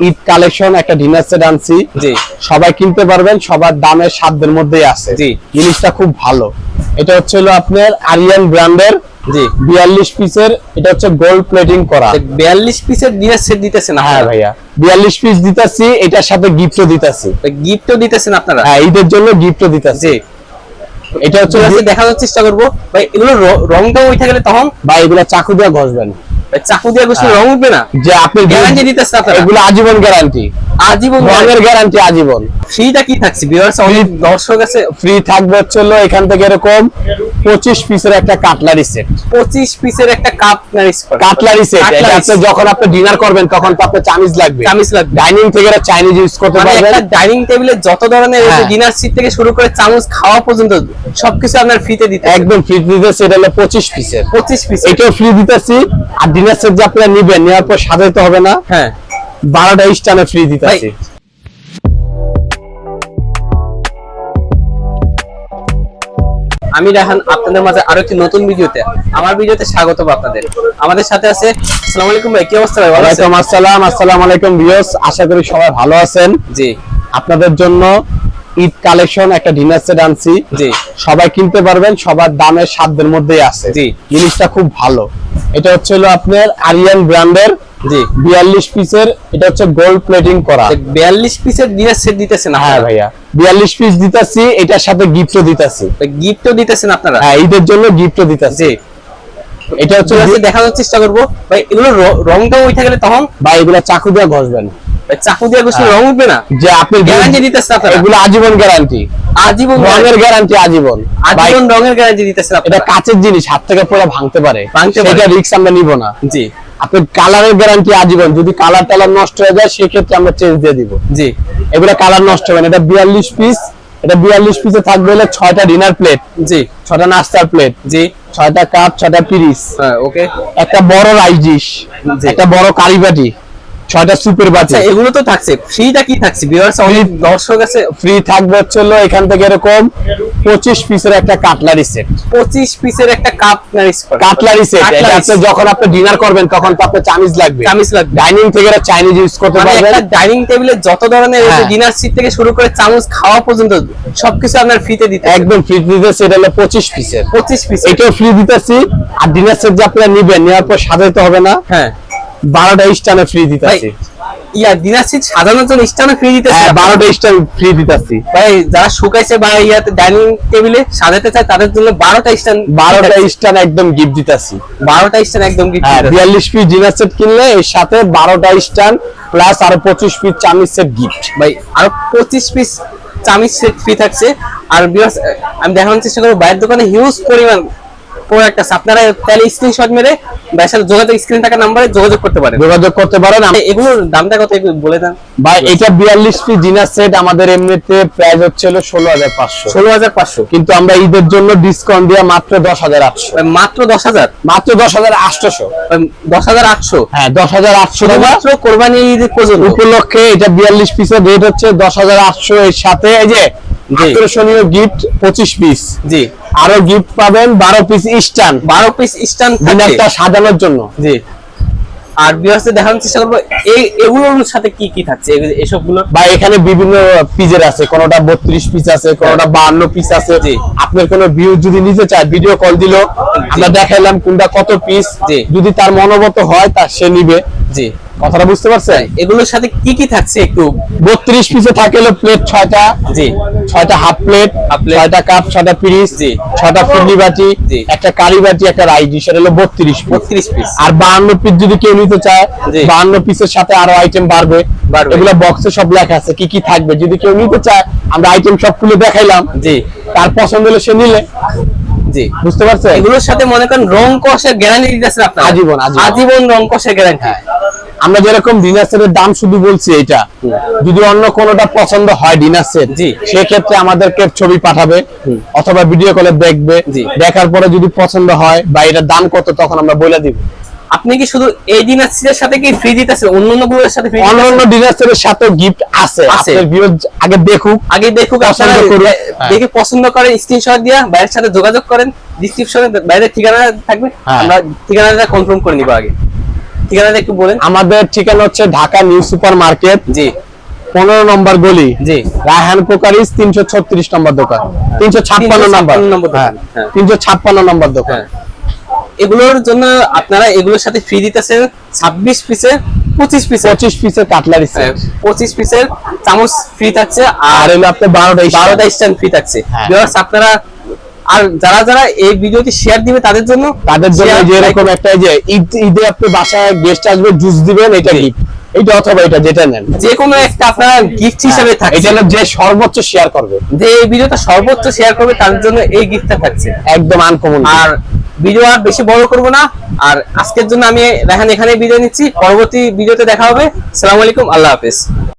Eid collection একটা dinner set আনছি। জি, সবাই কিনতে পারবেন, সবার দামের সাধ্যের মধ্যেই আছে। জি, জিনিসটা খুব ভালো। এটা হচ্ছে হলো আপনার আরিয়ান ব্র্যান্ডের। জি, 42 পিসের, এটা হচ্ছে গোল্ড প্লেটিং করা। 42 পিসের ডিনার সেট দিতেছেন হ্যাঁ আপনারা? ভাইয়া, 42 পিস দিতাছি, এটার সাথে গিফটও দিতাছি। গিফটও দিতেছেন আপনারা? হ্যাঁ, ঈদের জন্য গিফটও দিতাছি। এটা হচ্ছে দেখানোর চেষ্টা করবো ভাই। এগুলো রংটা উঠে গেলে তখন ভাই এগুলা চাকু দিয়ে ঘষবেন। চাকু দিয়ে ঘষলে রং উঠবে না? যে আপনি গ্যারান্টি দিতেছেন আপনারা? এগুলো আজীবন গ্যারান্টি, আজীবন রঙের গ্যারান্টি আজীবন। ফ্রিটা কি থাকছে ভিউয়ার্স? অনেক দর্শক আছে। ফ্রি থাকবে হচ্ছে হলো এখান থেকে এরকম 25 পিসের একটা কাটলারি সেট। 25 পিসের একটা কাটলারি সেট। এটা আপনি যখন আপনি ডিনার করবেন তখন তো আপনার চামিজ লাগবে। ডাইনিং থেকে চাইনিজ ইউজ করতে পারবেন। একটা ডাইনিং টেবিলে যত ধরনের ডিনার সেট থেকে শুরু করে চামচ খাওয়া পর্যন্ত সবকিছু আপনার ফ্রিতে দিতে, একদম ফ্রি দিতেছে। এটা হলো 25 পিসের। 25 পিস এটাও ফ্রি দিতেছি। আর ডিনার সেট যে আপনারা নিবেন, নেওয়ার পর সাজাইতে হবে না। হ্যাঁ, 12টা স্টানে ফ্রি দিতেছি। আমি রাহান আপনাদের মাঝে আরো একটি নতুন ভিডিওতে, আমার ভিডিওতে স্বাগতম আপনাদের। আমাদের সাথে আছে, আসসালামু আলাইকুম ভাই, কি অবস্থা ভাই? ভালো আছেন? ওয়ালাইকুম আসসালাম। আসসালামু আলাইকুম ভিউয়ার্স, আশা করি সবাই ভালো আছেন। জি, আপনাদের জন্য ঈদ কালেকশন একটা ডিনার সেট আনছি। জি, সবাই কিনতে পারবেন, সবার দামের সাধ্যের মধ্যেই আছে। জি, জিনিসটা খুব ভালো। এটা হচ্ছে হলো আপনার আরিয়ান ব্র্যান্ডের। জি, 42 পিসের, এটা হচ্ছে গোল্ড প্লেটিং করা। 42 পিসের ডিনার সেট দিতেছেন? হ্যাঁ ভাইয়া, 42 পিস দিতাছি, এটার সাথে গিফটও দিতাছি। গিফটও দিতেছেন আপনারা? হ্যাঁ, ঈদের জন্য গিফটও দিতাছি। এটা হচ্ছে দেখানোর চেষ্টা করবো ভাই। এগুলো রংটা উঠে গেলে তখন ভাই এগুলা চাকু দিয়ে ঘষবেন। চাকু দিয়ে ঘষলে রং উঠবে না? যে আপনি গ্যারান্টি দিতেছেন আপনারা? এগুলো আজীবন গ্যারান্টি, আজীবন রঙের গ্যারান্টি আজীবন। আজীবন রঙের গ্যারান্টি দিতেছেন এটা আপনারা? কাঁচের জিনিস, হাত থেকে পুরো ভাঙতে পারে, এটা এটা রিস্ক আমরা নিব না। জি, আপনি কালারের গ্যারান্টি আজীবন। যদি কালার টালার নষ্ট হয়ে যায় সেক্ষেত্রে আমরা চেঞ্জ দিয়ে দিব। জি, এগুলো কালার নষ্ট হবে না। এটা 42 পিস। এটা 42 পিসে থাকবে হলো 6টা ডিনার প্লেট, জি, 6টা নাস্তার প্লেট, জি, 6টা কাপ, 6টা পিরিস, হ্যাঁ, ওকে, একটা বড় রাইস ডিশ, একটা বড় কারি বাটি, 6টা সুপের বাটি। এগুলো তো থাকছে। ফ্রিটা কি থাকছে ভিউয়ার্স? অনেক দর্শক আছে। ফ্রি থাকবে হচ্ছে হলো এখান থেকে এরকম 25 পিসের একটা কাটলারি সেট। 25 পিসের একটা কাটলারি সেট। এটা আপনি যখন আপনি ডিনার করবেন তখন তো আপনার চামিজ লাগবে। ডাইনিং থেকে চাইনিজ ইউজ করতে পারবেন। একটা ডাইনিং টেবিলে যত ধরনের ডিনার সেট থেকে শুরু করে চামচ খাওয়া পর্যন্ত সবকিছু আপনার ফ্রিতে দিতে, একদম ফ্রি দিতেছে। এটা হলো 25 পিসের। 25 পিস। এটাও ফ্রি দিতেছি। আর ডিনার সেট যে আপনারা নিবেন, নেওয়ার পর সাজাইতে হবে না। হ্যাঁ, 12টা স্টানে ফ্রি দিতেছি। ডিনার সেট সাজানোর জন্য স্ট্যান্ড ফ্রি দিতেছে? হ্যাঁ, 12টা স্টান ফ্রি দিতেছি ভাই। যারা শুকাইছে বা ডাইনিং টেবিলে সাজাতে চায় তাদের জন্য 12টা স্টান একদম গিফট দিতেছি। 12টা স্ট্যান্ড একদম গিফট। 42 পিস ডিনার সেট কিনলে এর সাথে 12টা স্টান প্লাস আরো 25 পিস চামিচ সেট গিফট। ভাই আরো 25 পিস চামিচ সেট ফ্রি থাকছে। আর ভিউয়ার্স, আমি দেখানোর চেষ্টা করব বাইরের দোকানে হিউজ পরিমাণ প্রোডাক্ট আছে। আপনারা তাহলে স্ক্রিনশট মেরে ভাইয়ের সাথে যোগাযোগ, স্ক্রিন থাকা নম্বরে যোগাযোগ করতে পারেন। এগুলোর দামটা কত একটু বলে দেন ভাই। এটা 42 পিস ডিনার সেট আমাদের এমনিতে প্রাইস হচ্ছে 16,500। 16,500, কিন্তু আমরা ঈদের জন্য ডিসকাউন্ট দিয়ে মাত্র 10,800। মাত্র 10,000? মাত্র 10,800। 10,800? হ্যাঁ, 10,800 মাত্র কোরবানি ঈদ পর্যন্ত উপলক্ষে। এটা 42 পিসের রেট হচ্ছে 10,800। এর সাথে এই যে আকর্ষণীয় গিফট 25 পিস। জি, আরো গিফট পাবেন 12 পিস স্ট্যান্ড। 12 পিস স্ট্যান্ড ডিনারটা সাজানোর জন্য। জি। আর ভিউয়ার্সদের দেখানোর চেষ্টা করব এগুলোর সাথে কি কি থাকছে এসবগুলো। বা এখানে বিভিন্ন পিসের আছে, কোনটা 32 পিস আছে, কোনটা 52 পিস আছে। আপনার কোনো ভিউ যদি নিতে চায় ভিডিও কল দিল, আমরা দেখাইলাম কোনটা কত পিস। যদি তার মনোমত হয় তা সে নিবে। জি, কথাটা বুঝতে পারছেন? এগুলোর সাথে কি কি থাকছে একটু। 32 পিসে থাকে হলো প্লেট 6টা, জি, 6টা হাফ প্লেট, 6টা কাপ, 6টা পিরিস, 6টা ফুডলি বাটি, একটা কারি বাটি, একটা রাইস ডিশ। এটা হলো 32 পিস। আর 52 পিস যদি কেউ নিতে চায়, 52 পিসের সাথে আরো আইটেম বাড়বে। এগুলো বক্সে সব লেখা আছে কি কি থাকবে। যদি কেউ নিতে চায় আমরা আইটেম সব খুলে দেখাইলাম। জি, তার পছন্দ হলে সে নিলে। জি, বুঝতে পারছেন? এগুলোর সাথে মনে করেন রং কষের গ্যারান্টি দিতেছেন আপনারা? আজীবন, আজীবন রং কষের গ্যারান্টি। আমরা যেরকম ডিনার সেটের দাম শুধু বলছি এটা, যদি অন্য কোনোটা পছন্দ হয় ডিনার সেট, সেক্ষেত্রে আমাদেরকে ছবি পাঠাবে অথবা ভিডিও কলে দেখবে। দেখার পরে যদি পছন্দ হয় বা এটার দাম কত তখন আমরা বলে দিব। আপনি কি শুধু এই ডিনার সেটের সাথে কি ফ্রি দিতেছেন? অন্যান্য গুলোর সাথে ফ্রি? অন্যান্য ডিনার সেটের সাথে গিফট আছে। আপনাদের ভিউয়ার আগে দেখুক, আপনারা দেখে পছন্দ করেন, স্ক্রিনশট দিয়া ভাইয়ের সাথে যোগাযোগ করেন। ডেসক্রিপশনে বাইরের ঠিকানা থাকবে, আমরা ঠিকানাটা কনফার্ম করে নিব আগে। ঠিকানাটা একটু বলেন। আমাদের ঠিকানা হচ্ছে ঢাকা নিউ সুপার মার্কেট, জি 15 নম্বর গলি, জি রায়হান কোকারিজ 336 নম্বর দোকান, 356 নম্বর, 356 নম্বর দোকান। হ্যাঁ 356 নম্বর দোকান। হ্যাঁ, এগুলোর জন্য আপনারা এগুলোর সাথে ফ্রি দিতেছেন 26 পিসের 25 পিসের কাটলারি সেট, 25 পিসের চামচ ফ্রি থাকছে, আর আর হলো আপনার 12টা স্ট্যান্ড ফ্রি থাকছে। হ্যাঁ। ভিউয়ার্স আপনারা আর যারা এই ভিডিওটি শেয়ার দিবে তাদের জন্য যে এরকম একটা যে ঈদে আপনি বাসায় গেস্ট আসবে জুস দিবেন, এটা গিফট, এইটা অথবা এটা যেটা নেন যে কোনো একটা আপনারা গিফট হিসেবে থাকছে। এটা হলো যে সর্বোচ্চ শেয়ার করবে, যে এই ভিডিওটা সর্বোচ্চ শেয়ার করবে তাদের জন্য এই গিফটটা থাকছে, একদম আনকমন। আর ভিডিও আর বেশি বড় করব না, আর আজকের জন্য আমি রায়হান এখানে বিদায় নিচ্ছি। পরবর্তী ভিডিওতে দেখা হবে। আসসালামু আলাইকুম, আল্লাহ হাফেজ।